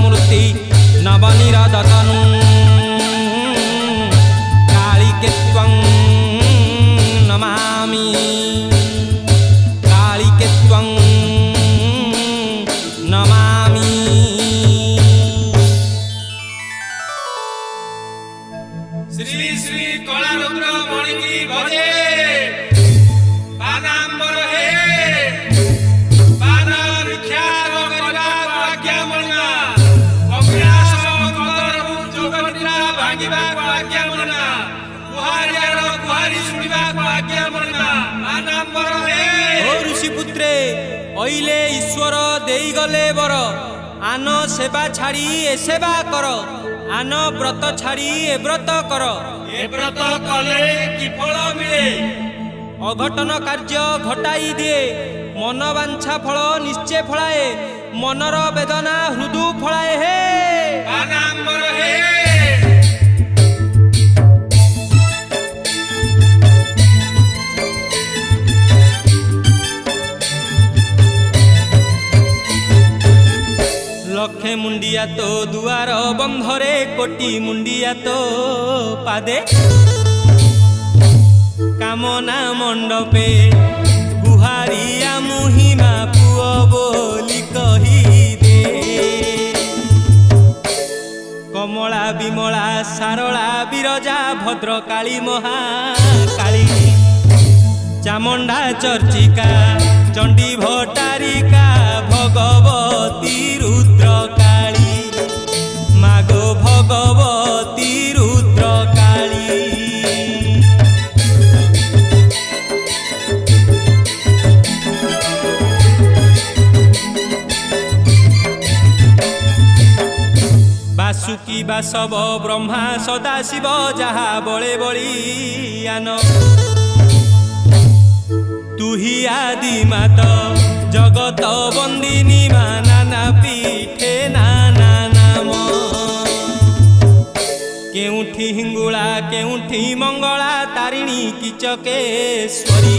मूर्ति नवनिरदतनु कालिके त्वं नमामि कालिके त्वं नमामि। श्री श्री कलारुद्र मणि की भजे बानांबर हे बाना विख्यात करबा आज्ञा मणिमा कपिलास कदर जोगनिद्रा भांगिबा आज्ञा मणिमा कुहारियार कुहारी सुनिबा आज्ञा मणिमा बानांबर हे। ओ ऋषिपुत्रे ओइले ईश्वर देई गले बर आन सेवा छाड़ी ए सेवा कर आन व्रत छाड़ी ए व्रत कर ए व्रत कले कि फल मिले अघटन कार्य घटाई दिए मनवांछा फल निश्चय फलाए मनर वेदना हृदु फलाए हे बानांबर हे। लक्षे मुंडिया तो दुआर बंधरे कोटी मुंडिया तो पादे कामना मंडपे गुहारिया मुहिमा पुओ बोली कही दे कमला विमला सारला विरजा भद्रकाली महाकाली चामुंडा चर्चिका चंडी भट्टारिका भगवती रुद्रकाली मागो भगवती रुद्रकाली। बासुकी बासव ब्रह्मा सदाशिव जहा बळे बलियान तुही आदि मात जगत बंदिनी मा नाना पीठे नाना नाम केउठी हिंगुला केउठी मंगला तारिणी किचकेश्वरी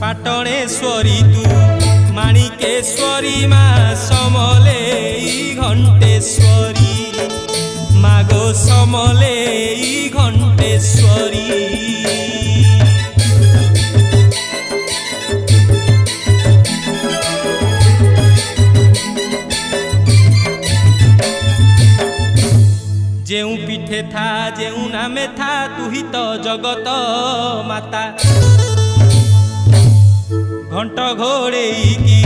पाटणेश्वरी तू माणिकेश्वरी मा समलेई घंटेश्वरी मागो समलेई घंटेश्वरी। जेऊ पीठे था जेऊ नामे था तू ही तो जगत माता घंट घोड़ेई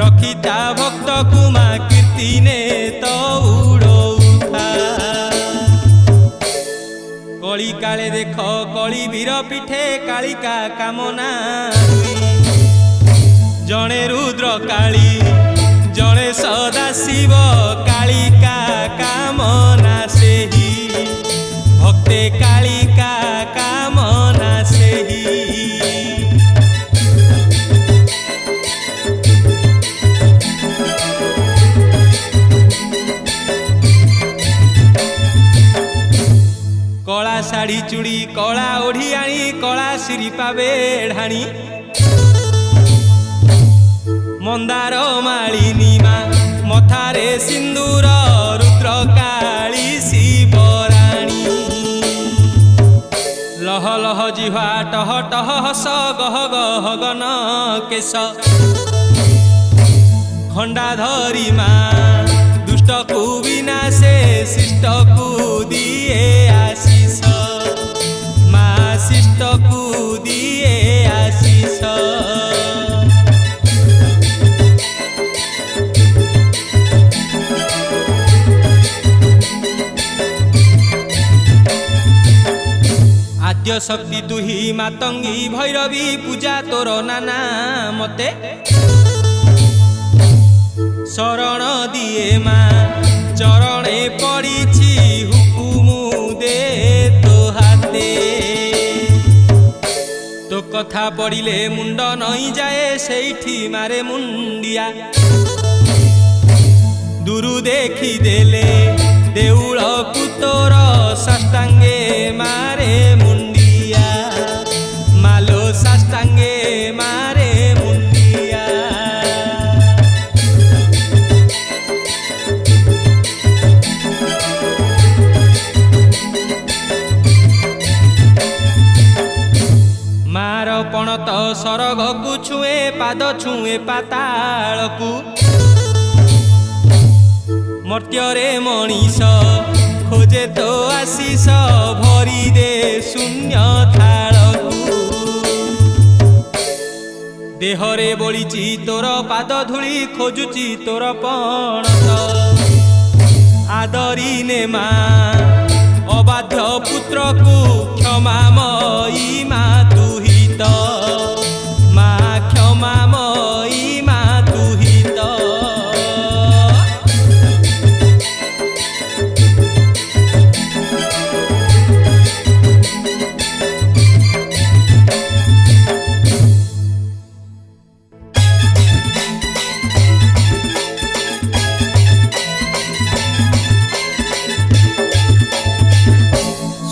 रखिता भक्त कुमा कीर्ति ने तो उड़ौथा कली काले देख कली वीर पीठे कालिका कामना जणे रुद्र काली जणे सदाशिव कालिका कामना सेही भक्ते कालिका कामना सेही। कला शाढ़ी चूड़ी कला ओढ़ी आनी कला सिरी पावे ढाणी मंदार मालिनी मा मथारे सिंदूर रुद्र काली शिवराणी लह लह जिह्वा टह टह हस गह गह गन केश खंडा धरी मा दुष्ट को विनाशे शिष्ट को दिए आशीष मा शिष्ट को दिए आशीष। आद्य शक्ति तुही मातंगी भैरवी पूजा तोर नाना मते शरण दिए मा चरणे पड़ी हुकुमु दे तो हाथे तो कथा पड़िले मुंड नई जाए सेठी मारे मुंडिया दूरु देखी देले देउल कुतोर साष्टांगे मारे मुंडिया मालो साष्टांगे मारे मुंडिया। ସ୍ୱର୍ଗକୁ ଛୁଏଁ ପାଦ ଛୁଏଁ ପାତାଳକୁ। ମର୍ତ୍ତ୍ୟରେ ମଣିଷ ଖୋଜେ ତୋ ଆଶିଷ ଭରି ଦେ ଶୂନ୍ୟ ଥାଳକୁ। ଦେହରେ ବଳିଛି ତୋର ପାଦ ଧୂଳି ଖୋଜୁଛି ତୋର ପଣତ। ଆଦରି ନେ ମା ଅବାଧ୍ୟ ପୁତ୍ରକୁ କ୍ଷମାମୟୀ ମା ତୁହି ତ। ମା କ୍ଷମାମୟୀ ମା ତୁହି ତ।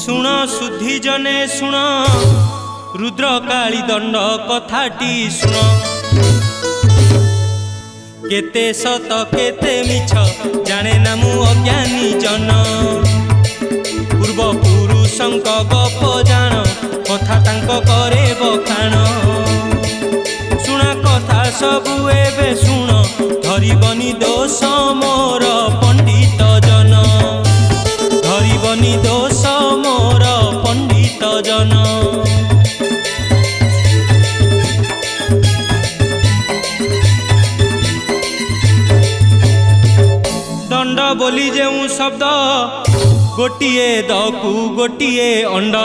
ଶୁଣ ଶୁଦ୍ଧି ଜନେ ଶୁଣ ରୁଦ୍ର କାଳୀ ଦଣ୍ଡ କଥାଟି ଶୁଣ। କେତେ ସତ କେତେ ମିଛ ଜାଣେ ନା ମୁଁ ଅଜ୍ଞାନୀ ଜନ। ପୂର୍ବ ପୁରୁଷଙ୍କ ଗପ ଜାଣ କଥା ତାଙ୍କ କରେ ବଖାଣ। ଶୁଣ କଥା ସବୁ ଏବେ ଶୁଣ ଧରିବନି ଦୋଷ ମୋର ପଣ୍ଡିତ ଜନ। ଧରିବନି ଦୋଷ ମୋର ପଣ୍ଡିତ ଜନ। ଦଣ୍ଡ ବୋଲି ଯେଉଁ ଶବ୍ଦ ଗୋଟିଏ ଦକୁ ଗୋଟିଏ ଅଣ୍ଡ।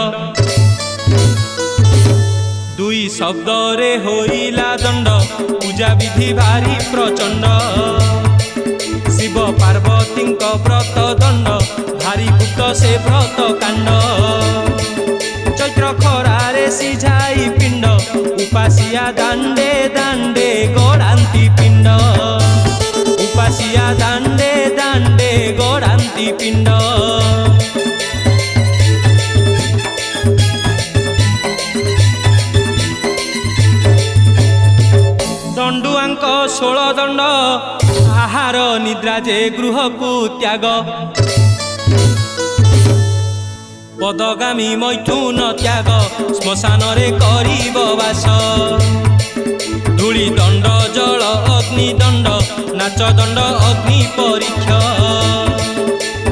ଦୁଇ ଶବ୍ଦରେ ହୋଇଲା ଦଣ୍ଡ ପୂଜା ବିଧି ଭାରି ପ୍ରଚଣ୍ଡ। ଶିବ ପାର୍ବତୀଙ୍କ ବ୍ରତ ଦଣ୍ଡ ଭାରି ଗୁପ୍ତ ସେ ବ୍ରତ କାଣ୍ଡ। ଚୈତ୍ର ଖରାରେ ସିଝାଇ ପିଣ୍ଡ ଉପାସିଆ ଦାଣ୍ଡେ ଦାଣ୍ଡେ ଗଡ଼ାନ୍ତି ପିଣ୍ଡ। ଉପାସିଆ ଦାଣ୍ଡେ ଦାଣ୍ଡେ ଗଡ଼ାନ୍ତି ପିଣ୍ଡ। ଦଣ୍ଡୁଆଙ୍କ 16 ଦଣ୍ଡ ଆହାର ନିଦ୍ରା ଯେ ଗୃହକୁ ତ୍ୟାଗ। ପଦଗାମୀ ମୈଥୁନ ତ୍ୟାଗ ଶ୍ମଶାନରେ କରିବ ବାସ। ଧୂଳି ଦଣ୍ଡ ଜଳ ଅଗ୍ନି ଦଣ୍ଡ ନାଚ ଦଣ୍ଡ ଅଗ୍ନି ପରୀକ୍ଷ।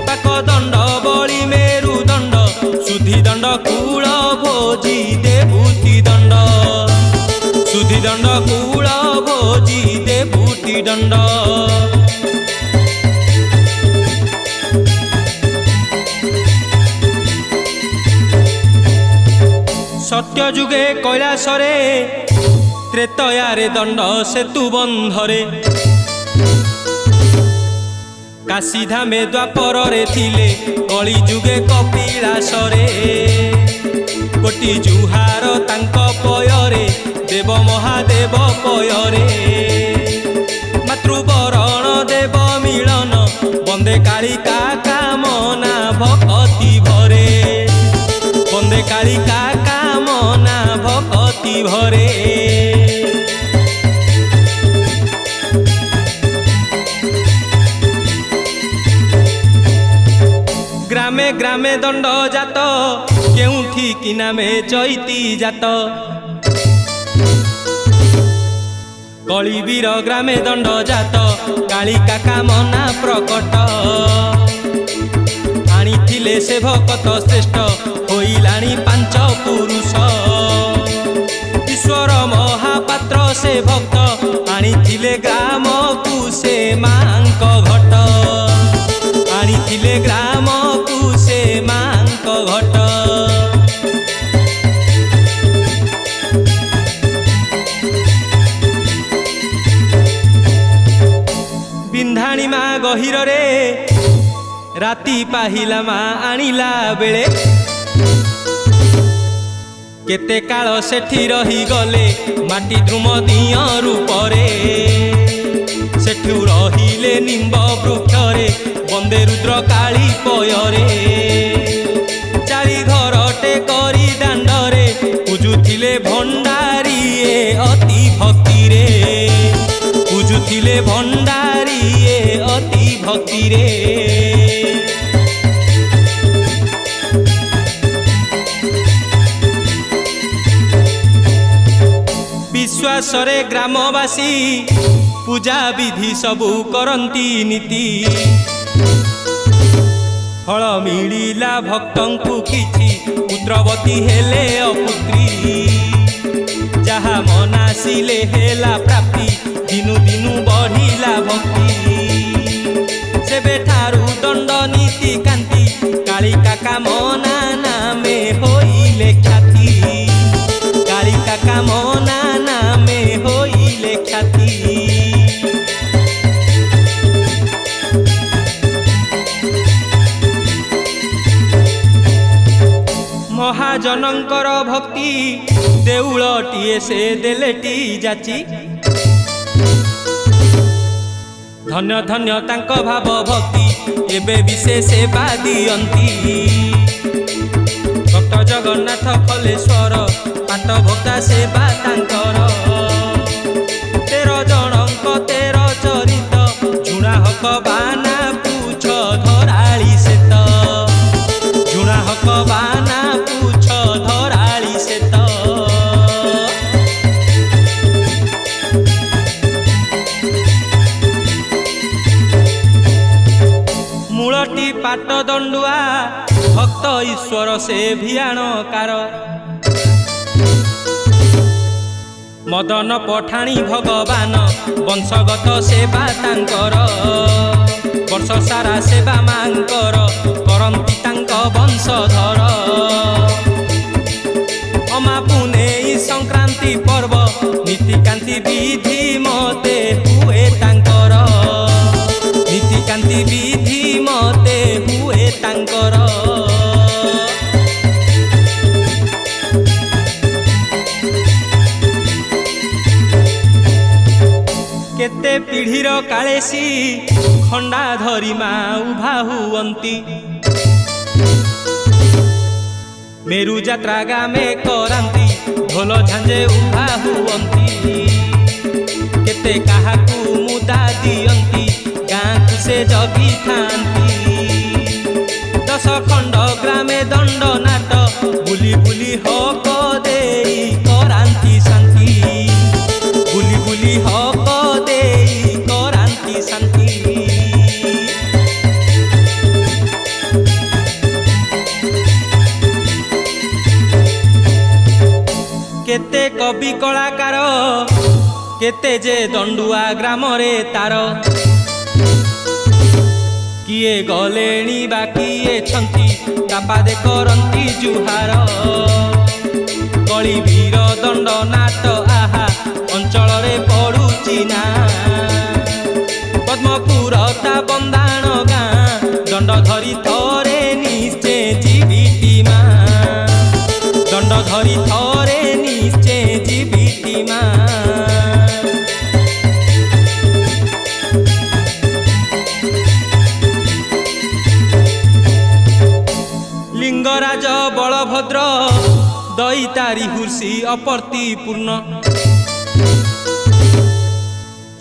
ପାକ ଦଣ୍ଡ ବଳି ମେରୁ ଦଣ୍ଡ ଶୁଦ୍ଧି ଦଣ୍ଡ କୂଳ ଭୋଜି ଦେବୂତି ଦଣ୍ଡ। ଶୁଦ୍ଧି ଦଣ୍ଡ କୂଳ ଭୋଜି ଦେବୂତି ଦଣ୍ଡ। ସତ୍ୟ ଯୁଗେ କୈଳାସରେ ତ୍ରେତୟାରେ ଦଣ୍ଡ ସେତୁ ବନ୍ଧରେ। କାଶୀଧାମେ ଦ୍ୱାପରରେ ଥିଲେ କଳି ଯୁଗେ କପିଳାସରେ। କୋଟି ଜୁହାର ତାଙ୍କ ପୟରେ ଦେବ ମହାଦେବ ପୟରେ। ମାତୃବରଣ ଦେବ ମିଳନ ବନ୍ଦେ କାଳିକା କାମନା ଭକତି ଭରେ। ବନ୍ଦେ କାଳିକା କାମନା ଭକତି ଭରେ। ଗ୍ରାମେ ଗ୍ରାମେ ଦଣ୍ଡ ଜାତ କେଉଁଠି କି ନାମେ ଚୈତି ଜାତ। କଳିବୀର ଗ୍ରାମେ ଦଣ୍ଡ ଜାତ କାଳିକା କାମନା ପ୍ରକଟ। ଆଣିଥିଲେ ସେ ଭକତ ଶ୍ରେଷ୍ଠ ହୋଇଲାଣି 5 ପୁରୁଷ। ଈଶ୍ୱର ମହାପାତ୍ର ସେ ଭକ୍ତ ଆଣିଥିଲେ ଗ୍ରାମକୁ ସେ ମାଙ୍କ ଘଟ। ଆଣିଥିଲେ ଗ୍ରାମକୁ ସେ ମାଙ୍କ ଘଟ। ବିନ୍ଧାଣୀ ମା ଗହିରରେ ରାତି ପାହିଲା ମା ଆଣିଲା ବେଳେ। କେତେ କାଳ ସେଠି ରହିଗଲେ ମାଟି ଦ୍ରୁମ ଦିଅଁ ରୂପରେ। ସେଠୁ ରହିଲେ ନିମ୍ବ ବୃକ୍ଷରେ ବନ୍ଦେ ରୁଦ୍ର କାଳୀ ପୟରେ। ଚାରି ଘରଟେ କରି ଦାଣ୍ଡରେ ପୂଜୁଥିଲେ ଭଣ୍ଡାରୀଏ ଅତି ଭକ୍ତିରେ। ପୂଜୁଥିଲେ ଭଣ୍ଡାରୀଏ ଅତି ଭକ୍ତିରେ। ଶେଷରେ ଗ୍ରାମବାସୀ ପୂଜା ବିଧି ସବୁ କରନ୍ତି ନୀତି। ଫଳ ମିଳିଲା ଭକ୍ତଙ୍କୁ କିଛି, ପୁତ୍ରବତୀ ହେଲେ ଅପୁତ୍ରୀ। ଯାହା ମନାସିଲେ ହେଲା ପ୍ରାପ୍ତି, ଦିନୁ ଦିନୁ ବଢ଼ିଲା ଭକ୍ତି। ସେବେଠାରୁ ଦଣ୍ଡ ନୀତି କାନ୍ତି, କାଳିକା କାମନା ନାମେ ହୋଇଲେ ଖ୍ୟାତି। କାଳିକା କାମନା ନାମେ ହୋଇଲେ ଖ୍ୟାତି। ମହାଜନଙ୍କର ଭକ୍ତି, ଦେଉଳଟିଏ ସେ ଦେଲେଟି ଯାଚି। ଧନ୍ୟ ଧନ୍ୟ ତାଙ୍କ ଭାବ ଭକ୍ତି, ଏବେ ବି ସେ ସେବା ଦିଅନ୍ତି। ଭକ୍ତ ଜଗନ୍ନାଥ କଲେଶ୍ୱର, ପାଟ ଭକ୍ତା ସେବା ତାଙ୍କର। 13 ଜଣଙ୍କ 13 ଚରିତ, ଝୁଣା ହକ ବାନା ପୁଛ ଧରାଳି ସେତ। ଝୁଣା ହକ ବାନା ପୁଛ ଧରାଳି ସେତ। ମୂଳଟି ପାଟ ଦଣ୍ଡୁଆ, ଭକ୍ତ ଈଶ୍ୱର ସେ ଭିଆଣକାର। ମଦନ ପଠାଣି ଭଗବାନ, ବଂଶଗତ ସେବା ତାଙ୍କର। ବର୍ଷ ସାରା ସେବା ମାଙ୍କର, କରନ୍ତି ତାଙ୍କ ବଂଶଧର। ଅମା ପୁନେଇ ସଂକ୍ରାନ୍ତି ପର୍ବ, ନୀତିକାନ୍ତି ବିଧି ମତେ ହୁଏ ତାଙ୍କର। ନୀତିକାନ୍ତି ବିଧି ମତେ ହୁଏ ତାଙ୍କର। କେତେ ପିଢ଼ିର କାଳେଶୀ, ଖଣ୍ଡା ଧରି ମା ଉଭା ହୁଅନ୍ତି। ମେରୁ ଯାତ୍ରା ଗାମେ କରାନ୍ତି, ଢୋଲ ଝାଞ୍ଜେ ଉଭା ହୁଅନ୍ତି। କେତେ କାହାକୁ ମୁଦା ଦିଅନ୍ତି, ଗାଁକୁ ସେ ଜଗିଥାନ୍ତି। 10 ଖଣ୍ଡ ଗ୍ରାମେ ଦଣ୍ଡ ନାଟ, ବୁଲି ବୁଲି ହକ ଦେଇ କରାନ୍ତି ଶାନ୍ତି। ବୁଲି ବୁଲି ହକ ଦେଇ କରାନ୍ତି ଶାନ୍ତି। କେତେ କବି କଳାକାର, କେତେ ଯେ ଦଣ୍ଡୁଆ ଗ୍ରାମରେ ତାର। କିଏ ଗଲେଣି ବା କିଏ ଛନ୍ତି, କାପାଦେ କରନ୍ତି ଜୁହାର। କଳି ବୀର ଦଣ୍ଡ ନାଟ, ଆହା ଅଞ୍ଚଳରେ ପଡୁଛି ନା। ପଦ୍ମପୁର ତା ବନ୍ଦାଣ ଗାଁ, ଦଣ୍ଡ ଧରି ଥରେ ନିଶ୍ଚେ ଯିବିଟି ମା। ଦଣ୍ଡ ଧରି ଥରେ ନିଶ୍ଚେ ଯିବିଟି ମା। ଲିଙ୍ଗରାଜ ବଳଭଦ୍ର, ଦଇତାରି ହୁର୍ଷି ଅପର୍ତ୍ତିପୂର୍ଣ୍ଣ।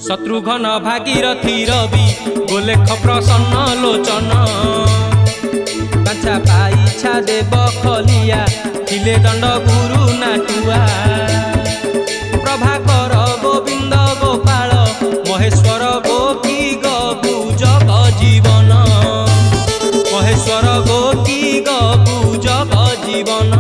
ଶତ୍ରୁଘ୍ନ ଭାଗୀରଥି ରବି, ଗୋଲେଖ ପ୍ରସନ୍ନ ଲୋଚନ। ବାଛା ପାଇଛା ଦେବ ଖଲିଆ, ଥିଲେ ଦଣ୍ଡ ଗୁରୁ ନାଟୁଆ। ପ୍ରଭାକର ଗୋବିନ୍ଦ ଗୋପାଳ, ମହେଶ୍ୱର ଗୋପୀ ଗବୁ ଜଗ ଜୀବନ। ମହେଶ୍ୱର ଗୋପୀ ଗବୁ ଜଗ ଜୀବନ।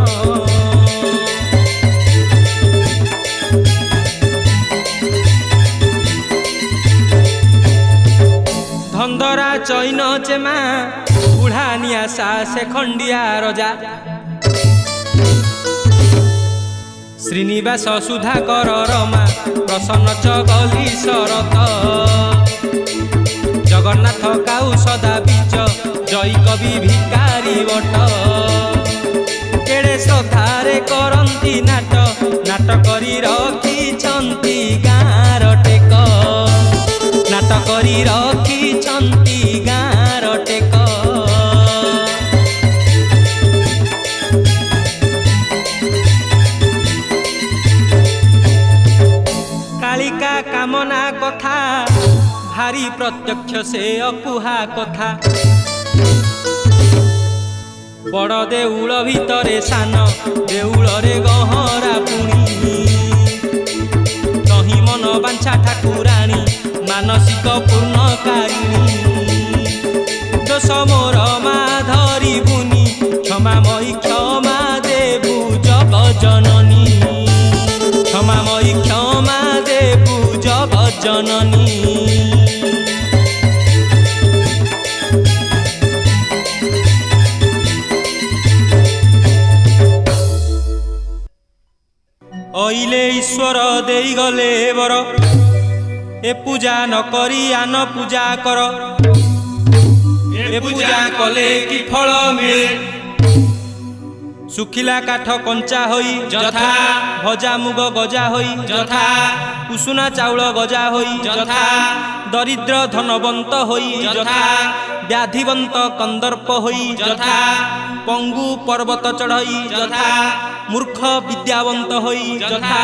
ଧନ୍ଦରା ଚୈନ ଚେମା, ବୁଢ଼ା ନିଆସା ସେ ଖଣ୍ଡିଆ ରଜା। ଶ୍ରୀନିବାସ ସୁଧାକର ରମା, ପ୍ରସନ୍ନ ଚଗଲି ଶରତ। ଜଗନ୍ନାଥ କାଉ ସଦା ବିଚ, ଜୟ କବି ଭିକାରୀ ବଟ। କେଡ଼େ ଶ୍ରଦ୍ଧାରେ କରନ୍ତି ନାଟ, ନାଟ କରି ରଖିଛନ୍ତି ଗାଁର ଟେକ। ନାଟ କରି ରଖିଛନ୍ତି ଗାଁର ଟେକ। କାଳିକା କାମନା କଥା, ଭାରି ପ୍ରତ୍ୟକ୍ଷ ସେ ଅକୁହା କଥା। ବଡ଼ ଦେଉଳ ଭିତରେ ସାନ, ଦେଉଳରେ ଗହରା ପୁଣି। ଅହିଂସା ଠାକୁରାଣୀ ମାନସିକ ପୂର୍ଣ୍ଣକାରିଣୀ। ଦୋଷ ମୋର ମା ଧରିବୁନି କ୍ଷମାମୟୀ କ୍ଷମା ଦେବୁ ଜଗଜନନୀ। କ୍ଷମାମୟୀ କ୍ଷମା ଦେବୁ ଜଗଜନନୀ। ଅଇଲେ ଈଶ୍ୱର ଦେଇଗଲେ ବର ଏ ପୂଜା ନ କରି ଆନ ପୂଜା କର। ଏ ପୂଜା କଲେ କି ଫଳ ମିଳେ? ଶୁଖିଲା କାଠ କଞ୍ଚା ହୋଇ ଯଥା ଭଜା ମୁଗ ଗଜା ହୋଇ ଯଥା ଉଷୁନା ଚାଉଳ ଗଜା ହୋଇ ଯଥା ଦରିଦ୍ର ଧନବନ୍ତ ହୋଇ ଯଥା ବ୍ୟାଧିବନ୍ତ କନ୍ଦର୍ପ ହୋଇ ଯଥା ପଙ୍ଗୁ ପର୍ବତ ଚଢ଼ଇ ଯଥା ମୂର୍ଖ ବିଦ୍ୟାବନ୍ତ ହୋଇ ଯଥା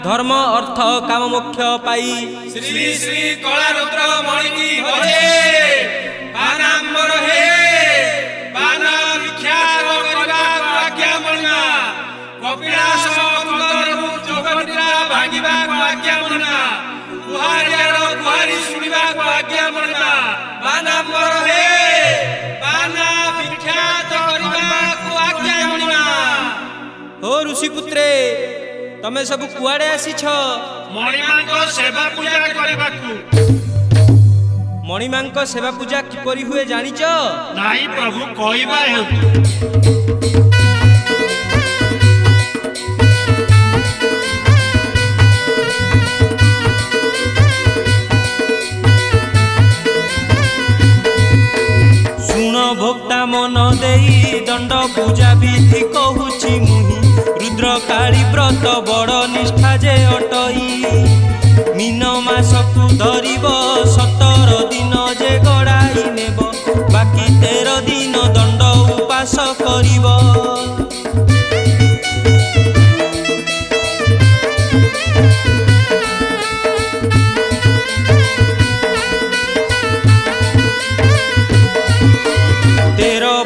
ଧର୍ମ ଅର୍ଥ କାମ ମୋକ୍ଷ ପାଇ ଶ୍ରୀ ଶ୍ରୀ କଳାରୁଦ୍ର ମଣିକି ଭଜେ ବାନାମ୍ବର ହେ ବାନା ବିଖ୍ୟାତ କରିବାକୁ ଆଜ୍ଞା ମଣିମା କପିଳାସ କୁନ୍ଦରରୁ ଯୋଗନିଦ୍ରା ଭାଙ୍ଗିବାକୁ ଆଜ୍ଞା ମଣିମା କୁହାରିଆର କୁହାରି ଶୁଣିବାକୁ ଆଜ୍ଞା ମଣିମା ବାନାମ୍ବର ହେ ବାନା ବିଖ୍ୟାତ କରିବାକୁ ଆଜ୍ଞା ମଣିମା। ଓ ଋଷିପୁତ୍ରେ ତମେ ସବୁ କୁଆଡ଼େ ଆସିଛ? ମଣିମାଙ୍କ ସେବା ପୂଜା କରିବାକୁ। ମଣିମାଙ୍କ ସେବା ପୂଜା କିପରି ହୁଏ ଜାଣିଛ? ନାଇଁ ପ୍ରଭୁ କହିବା ହେଉଛୁ। ଶୁଣ ଭୋକ୍ତା ମନ ଦେଇ ଦଣ୍ଡ ପୂଜା ବିଧି କହୁଛି ମୁହିଁ। ରୁଦ୍ର କାଳୀ ବ୍ରତ ବଡ଼ ନିଷ୍ଠା ଯେ ଅଟଇ ମୀନ ମାସକୁ ଧରିବ 17 ଦିନ ଯେ ଗଡ଼ାଇ ନେବ ବାକି 13 ଦିନ ଦଣ୍ଡ ଉପାସ କରିବ।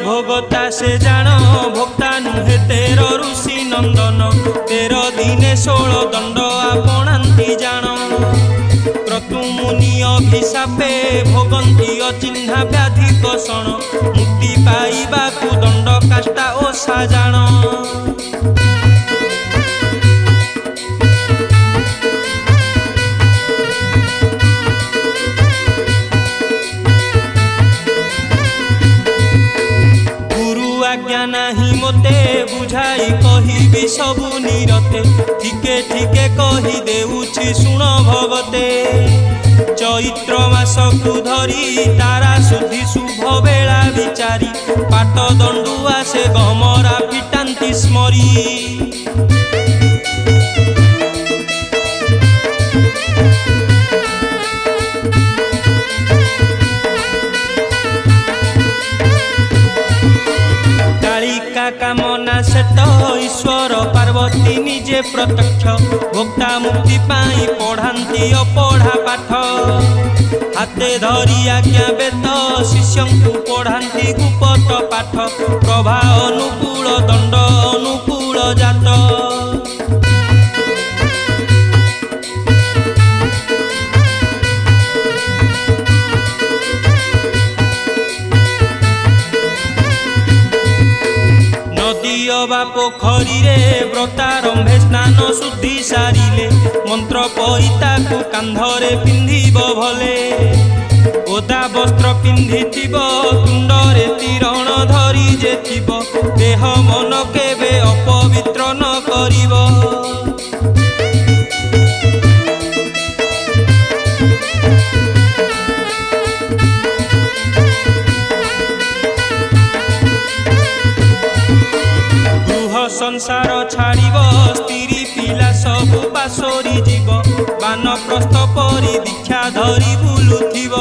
ଭୋଗତା ସେ ଜାଣ ଭୋକ୍ତା ନୁହେଁ 13 ଋଷି ନନ୍ଦନ 13 ଦିନେ 16 ଦଣ୍ଡ ଆପଣାନ୍ତି ଜାଣ। କ୍ରତୁମୁନି ଅଭିଶାପେ ଭୋଗନ୍ତି ଅଚିହ୍ନା ବ୍ୟାଧି କଷଣ ମୁକ୍ତି ପାଇବାକୁ ଦଣ୍ଡ କାଷ୍ଟା ଓଷା ଜାଣ। ଆଜ୍ଞା ନାହିଁ ମୋତେ ବୁଝାଇ କହିବି ସବୁ ନିରତେ ଠିକେ ଠିକେ କହି ଦେଉଛି ଶୁଣ ଭଗତେ। ଚୈତ୍ର ମାସକୁ ଧରି ତାରା ଶୁଦ୍ଧି ଶୁଭ ବେଳା ବିଚାରି ପାଟ ଦଣ୍ଡୁଆ ସେ ଗମରା ପିଟାନ୍ତି ସ୍ମରି। କାମନା ସେତ ଈଶ୍ୱର ପାର୍ବତୀ ନିଜେ ପ୍ରତ୍ୟକ୍ଷ ଭୋକ୍ତା ମୁକ୍ତି ପାଇଁ ପଢ଼ାନ୍ତି ଅପଢ଼ା ପାଠ। ହାତେ ଧରି ଆଜ୍ଞା ବେଦ ଶିଷ୍ୟଙ୍କୁ ପଢ଼ାନ୍ତି ଗୁପତ ପାଠ ପ୍ରଭା ଅନୁକୂଳ ଦଣ୍ଡ ଅନୁକୂଳ ଜାତ। ବା ପୋଖରୀରେ ବ୍ରତାରମ୍ଭେ ସ୍ନାନ ଶୁଦ୍ଧି ସାରିଲେ ମନ୍ତ୍ର ପଇତାକୁ କାନ୍ଧରେ ପିନ୍ଧିବ ଭଲେ। ଓଦା ବସ୍ତ୍ର ପିନ୍ଧିଥିବ ତୁଣ୍ଡରେ ତୀରଣ ଧରି ଯେ ଥିବ ଦେହ ମନ କେବେ ଅପବିତ୍ର ନ କରିବ। ସଂସାର ଛାଡ଼ିବ ସ୍ତ୍ରୀ ପିଲା ସବୁ ପାଶୋରି ଯିବ ବାନପ୍ରସ୍ଥ ପରି ଦୀକ୍ଷା ଧରି ବୁଲୁଥିବ।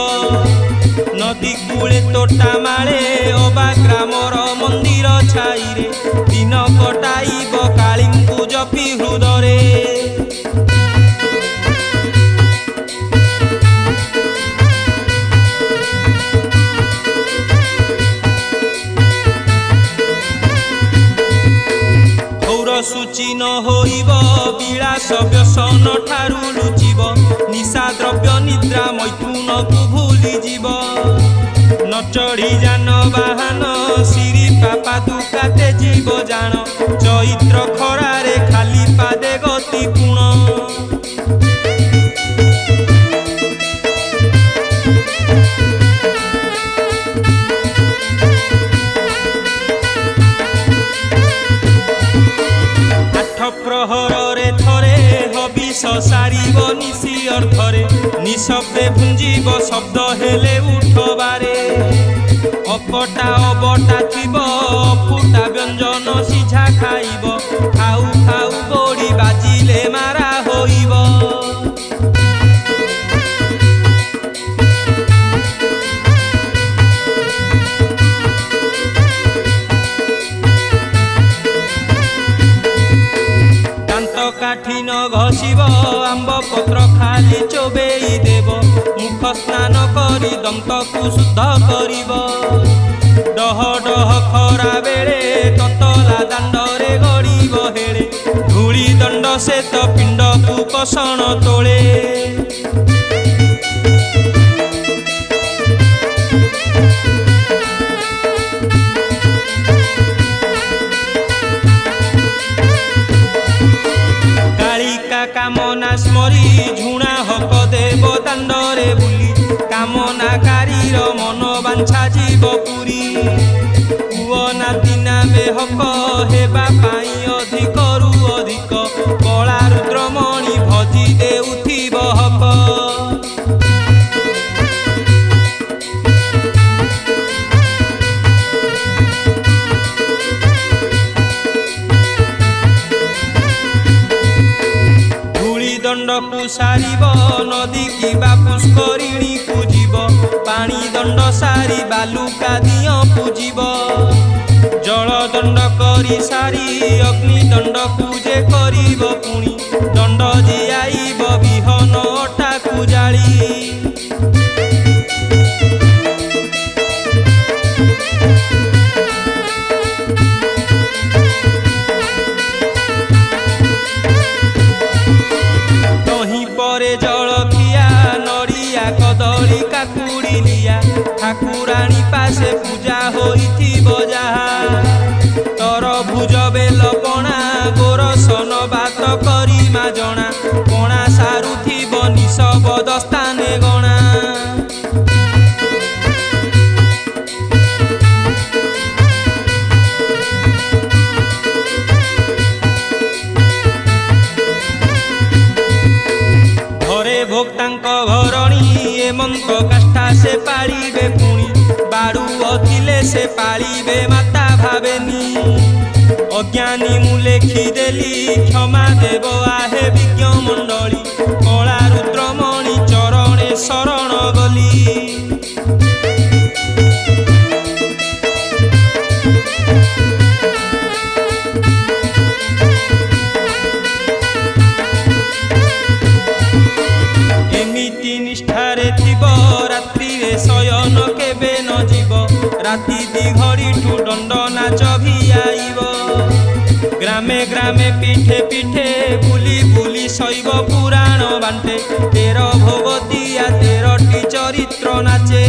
ନଦୀ କୂଳେ ତୋଟା ମାଳେ ଅବା ଗ୍ରାମର ମନ୍ଦିର ଛାଇରେ ଦିନ କଟାଇବ କାଳୀଙ୍କୁ ଜପି ହୃଦରେ। ଶୁଚି ନ ହୋଇବ ବିଳାସ ବ୍ୟସନ ଠାରୁ ଲୁଚିବ, ନିଶା ଦ୍ରବ୍ୟ ନିଦ୍ରା ମୈଥୁନକୁ ଭୁଲିଯିବ। ନ ଚଢ଼ି ଯାନବାହନ ସିରି ପାପା ଦୁକାତେ ଯିବ ଜାଣ, ଚୈତ୍ର ଖରାରେ ଖାଲି ପାଦେ ଗତି କୁଣ। ପ୍ରହରରେ ଥରେ ହବିଷ ସାରିବ ନିଶି ଅର୍ଥରେ, ନିଶବ୍ଦେ ଭୁଞ୍ଜିବ ଶବ୍ଦ ହେଲେ ଉଠବାରେ। ଅକଟା ଅବଟା ଥିବ ଅଫୁଟା ବ୍ୟଞ୍ଜନ ସିଝା ଖାଇବ, ଖାଉ ଖାଉ ଗୋଡ଼ି ବାଜିଲେ ମାରା ହୋଇବ। କାଠି ନ ଘଷିବ, ଆମ୍ବ ପତ୍ର ଖାଲି ଚୋବେଇ ଦେବ, ମୁଖ ସ୍ନାନ କରି ଦନ୍ତକୁ ଶୁଦ୍ଧ କରିବ। ଡହ ଡହ ଖରା ବେଳେ ତତଲା ଦାଣ୍ଡରେ ଗଡ଼ିବ ହେଳେ, ଧୂଳି ଦଣ୍ଡ ସେ ତ ପିଣ୍ଡକୁ କଷଣ ତୋଳେ। କାମନା ସ୍ମରି ଝୁଣା ହକ ଦେବ ଦାଣ୍ଡରେ ବୁଲି, କାମନାକାରୀର ମନ ବାଞ୍ଛା ଯିବ ପୁରୀ। ପୁଅ ନାତି ନାମେ ହକ ହେବା ପାଇଁ ଅଧିକରୁ ଅଧିକ, କଳା ରୁଦ୍ରମଣି ଭଜି ଦେଉଥିବ ହକ। ଦଣ୍ଡକୁ ସାରିବ ନଦୀ କିବା ପୁଷ୍କରିଣୀକୁ ଯିବ, ପାଣି ଦଣ୍ଡ ସାରି ବାଲୁକା ଦିଅ ପୂଜିବ। ଜଳ ଦଣ୍ଡ କରି ସାରି ଅଗ୍ନି ଦଣ୍ଡକୁ ଯେ କରିବ ପୁଣି, ଦଣ୍ଡ ଜିଆଇବ ବିହନ ଅଟାକୁ ଜାଳି। ଜଳଖିଆ ନଡ଼ିଆ କଦଳୀ କାକୁଡ଼ି ଲିଆ, ଠାକୁରାଣୀ ପାଶେ ପୂଜା ହୋଇଥିବ ଯାହା। ତରଭୁଜ ବେଲ ପଣା ଗୋରସନ ବାତ କରି ମାଜଣା, ପଣା ସାରୁଥିବ ନିଶବଦ ସ୍ଥାନେ ଗଣା। ଭୋକ୍ତାଙ୍କ ଘରଣୀ ଏମନ୍ତ କାଷ୍ଠା ସେ ପାଳିବେ ପୁଣି, ବାଡ଼ୁଅ ଥିଲେ ସେ ପାଳିବେ ମାତା ଭାବେନି। ଅଜ୍ଞାନୀ ମୁଁ ଲେଖିଦେଲି କ୍ଷମା ଦେବ ଆହେ ବିଜ୍ଞ ମଣ୍ଡଳୀ, କଳା ରୁଦ୍ରମଣି ଚରଣେ ଶରଣ ଗଲି। ନିଷ୍ଠାରେ ଥିବ ରାତ୍ରିରେ ଶୟନ କେବେ ନ ଯିବ, ରାତି ଦିଘଡ଼ିଠୁ ଦଣ୍ଡ ନାଚ ଭିଆଇବ। ଗ୍ରାମେ ଗ୍ରାମେ ପିଠେ ପିଠେ ବୁଲି ବୁଲି ଶୈବ ପୁରାଣ ବାଣ୍ଟେ, 13 ଭୋଗ ଦିଆ 13ଟି ଚରିତ୍ର ନାଚେ।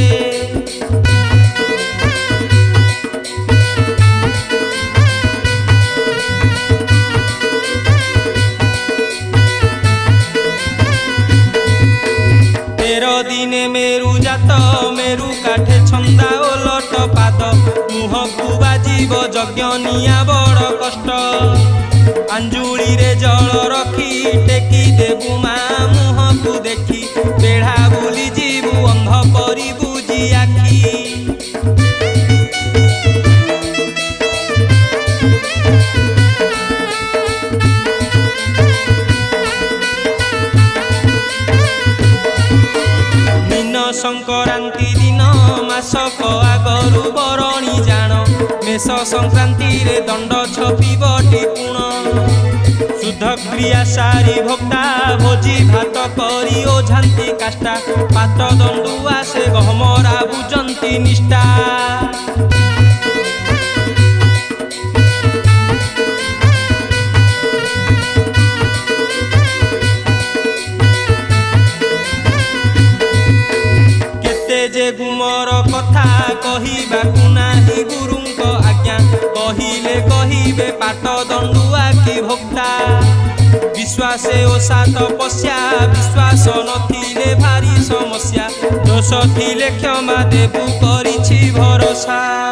ଦିନେ ମେରୁ ଜାତ ମେରୁ କାଠେ ଛନ୍ଦା ଓଲଟ ପାଦ, ମୁହଁକୁ ବାଜିବ ଯଜ୍ଞ ନିଆଁ ବଡ଼ କଷ୍ଟ। ଆଞ୍ଜୁଳିରେ ଜଳ ରଖି ଟେକି ଦେବୁ ମା ମୁହଁକୁ ଦେଖି, ବେଢ଼ା ବୁଲି ଯିବୁ ଅନ୍ଧ ପରି ବୁଜି ଆଖି। ସଂକ୍ରାନ୍ତି ଦିନ ମାସକ ଆଗରୁ ବରଣୀ ଜାଣ, ମେଷ ସଂକ୍ରାନ୍ତିରେ ଦଣ୍ଡ ଛପିବ ଟିପୁଣ। ଶୁଦ୍ଧ କ୍ରିୟା ସାରି ଭକ୍ତା ଭୋଜି ଭାତ କରି ଓଝାନ୍ତି କାଷ୍ଟା, ପାତ ଦଣ୍ଡୁଆ ସେ ଗହମରା ବୁଝନ୍ତି ନିଷ୍ଠା। ତୁମର କଥା କହିବାକୁ ନାହିଁ ଗୁରୁଙ୍କ ଆଜ୍ଞା କହିଲେ କହିବେ ପାଟ ଦଣ୍ଡୁଆ କି ଭକ୍ତା ବିଶ୍ୱାସେ ଓଷା ତପସ୍ୟା ବିଶ୍ୱାସ ନଥିଲେ ଭାରି ସମସ୍ୟା ଦୋଷ ଥିଲେ କ୍ଷମା ଦେବୁ କରିଛି ଭରସା।